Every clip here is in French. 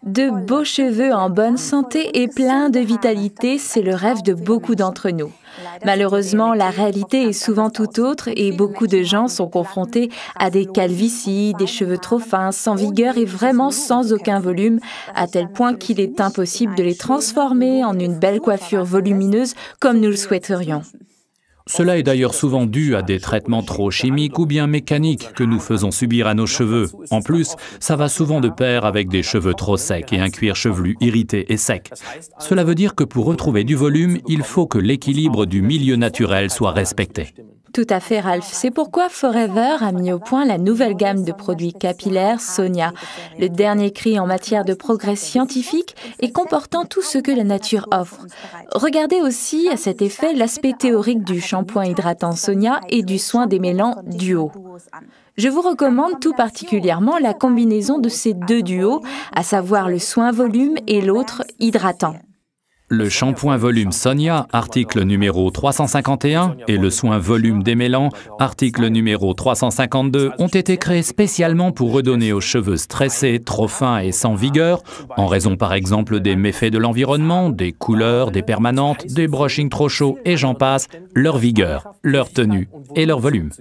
De beaux cheveux en bonne santé et pleins de vitalité, c'est le rêve de beaucoup d'entre nous. Malheureusement, la réalité est souvent tout autre et beaucoup de gens sont confrontés à des calvities, des cheveux trop fins, sans vigueur et vraiment sans aucun volume, à tel point qu'il est impossible de les transformer en une belle coiffure volumineuse comme nous le souhaiterions. Cela est d'ailleurs souvent dû à des traitements trop chimiques ou bien mécaniques que nous faisons subir à nos cheveux. En plus, ça va souvent de pair avec des cheveux trop secs et un cuir chevelu irrité et sec. Cela veut dire que pour retrouver du volume, il faut que l'équilibre du milieu naturel soit respecté. Tout à fait, Ralph. C'est pourquoi Forever a mis au point la nouvelle gamme de produits capillaires Sonia, le dernier cri en matière de progrès scientifique et comportant tout ce que la nature offre. Regardez aussi à cet effet l'aspect théorique du shampoing hydratant Sonia et du soin démêlant Duo. Je vous recommande tout particulièrement la combinaison de ces deux duos, à savoir le soin volume et l'autre hydratant. Le shampoing volume Sonia, article numéro 351, et le soin volume démêlant, article numéro 352, ont été créés spécialement pour redonner aux cheveux stressés, trop fins et sans vigueur, en raison par exemple des méfaits de l'environnement, des couleurs, des permanentes, des brushings trop chauds et j'en passe, leur vigueur, leur tenue et leur volume.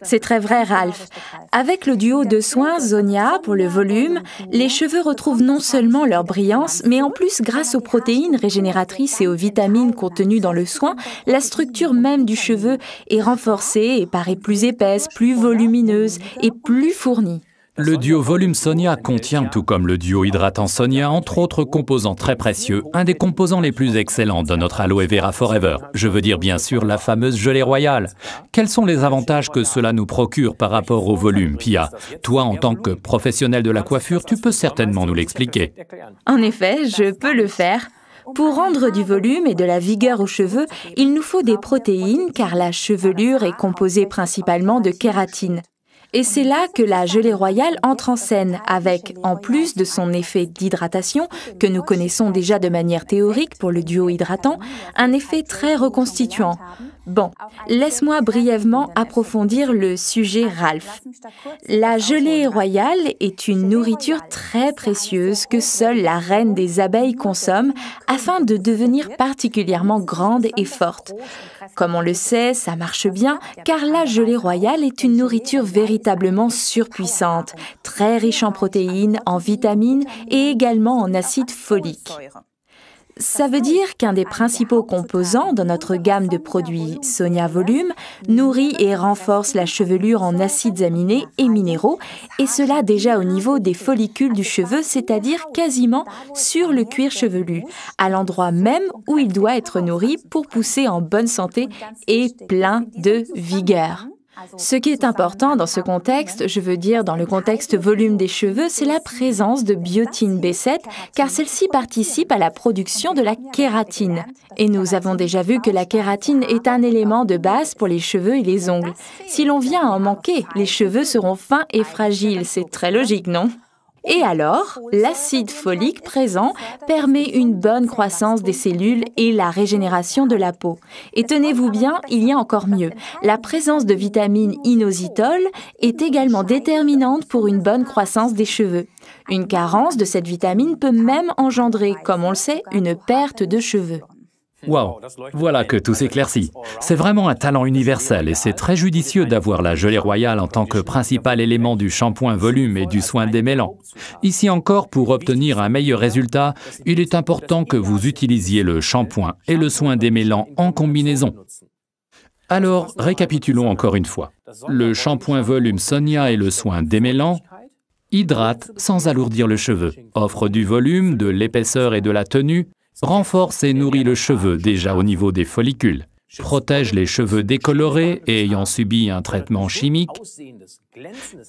C'est très vrai, Ralph. Avec le duo de soins Sonia pour le volume, les cheveux retrouvent non seulement leur brillance, mais en plus, grâce aux protéines régénératrices et aux vitamines contenues dans le soin, la structure même du cheveu est renforcée et paraît plus épaisse, plus volumineuse et plus fournie. Le duo volume Sonia contient, tout comme le duo hydratant Sonia, entre autres composants très précieux, un des composants les plus excellents de notre Aloe Vera Forever. Je veux dire bien sûr la fameuse gelée royale. Quels sont les avantages que cela nous procure par rapport au volume, Pia? Toi, en tant que professionnel de la coiffure, tu peux certainement nous l'expliquer. En effet, je peux le faire. Pour rendre du volume et de la vigueur aux cheveux, il nous faut des protéines car la chevelure est composée principalement de kératine. Et c'est là que la gelée royale entre en scène avec, en plus de son effet d'hydratation, que nous connaissons déjà de manière théorique pour le duo hydratant, un effet très reconstituant. Bon, laisse-moi brièvement approfondir le sujet, Ralph. La gelée royale est une nourriture très précieuse que seule la reine des abeilles consomme afin de devenir particulièrement grande et forte. Comme on le sait, ça marche bien car la gelée royale est une nourriture véritablement surpuissante, très riche en protéines, en vitamines et également en acide folique. Ça veut dire qu'un des principaux composants dans notre gamme de produits Sonia Volume nourrit et renforce la chevelure en acides aminés et minéraux, et cela déjà au niveau des follicules du cheveu, c'est-à-dire quasiment sur le cuir chevelu, à l'endroit même où il doit être nourri pour pousser en bonne santé et plein de vigueur. Ce qui est important dans ce contexte, je veux dire dans le contexte volume des cheveux, c'est la présence de biotine B7, car celle-ci participe à la production de la kératine. Et nous avons déjà vu que la kératine est un élément de base pour les cheveux et les ongles. Si l'on vient à en manquer, les cheveux seront fins et fragiles, c'est très logique, non ? Et alors, l'acide folique présent permet une bonne croissance des cellules et la régénération de la peau. Et tenez-vous bien, il y a encore mieux. La présence de vitamine inositol est également déterminante pour une bonne croissance des cheveux. Une carence de cette vitamine peut même engendrer, comme on le sait, une perte de cheveux. Waouh, voilà que tout s'éclaircit. C'est vraiment un talent universel et c'est très judicieux d'avoir la gelée royale en tant que principal élément du shampoing volume et du soin démêlant. Ici encore, pour obtenir un meilleur résultat, il est important que vous utilisiez le shampoing et le soin démêlant en combinaison. Alors, récapitulons encore une fois. Le shampoing volume Sonia et le soin démêlant hydratent sans alourdir le cheveu, offrent du volume, de l'épaisseur et de la tenue, renforce et nourrit le cheveu déjà au niveau des follicules, protège les cheveux décolorés et ayant subi un traitement chimique.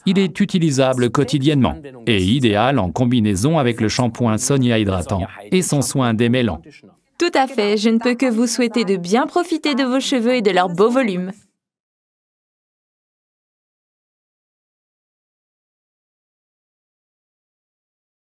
Il est utilisable quotidiennement et idéal en combinaison avec le shampoing Sonia hydratant et son soin démêlant. Tout à fait, je ne peux que vous souhaiter de bien profiter de vos cheveux et de leur beau volume.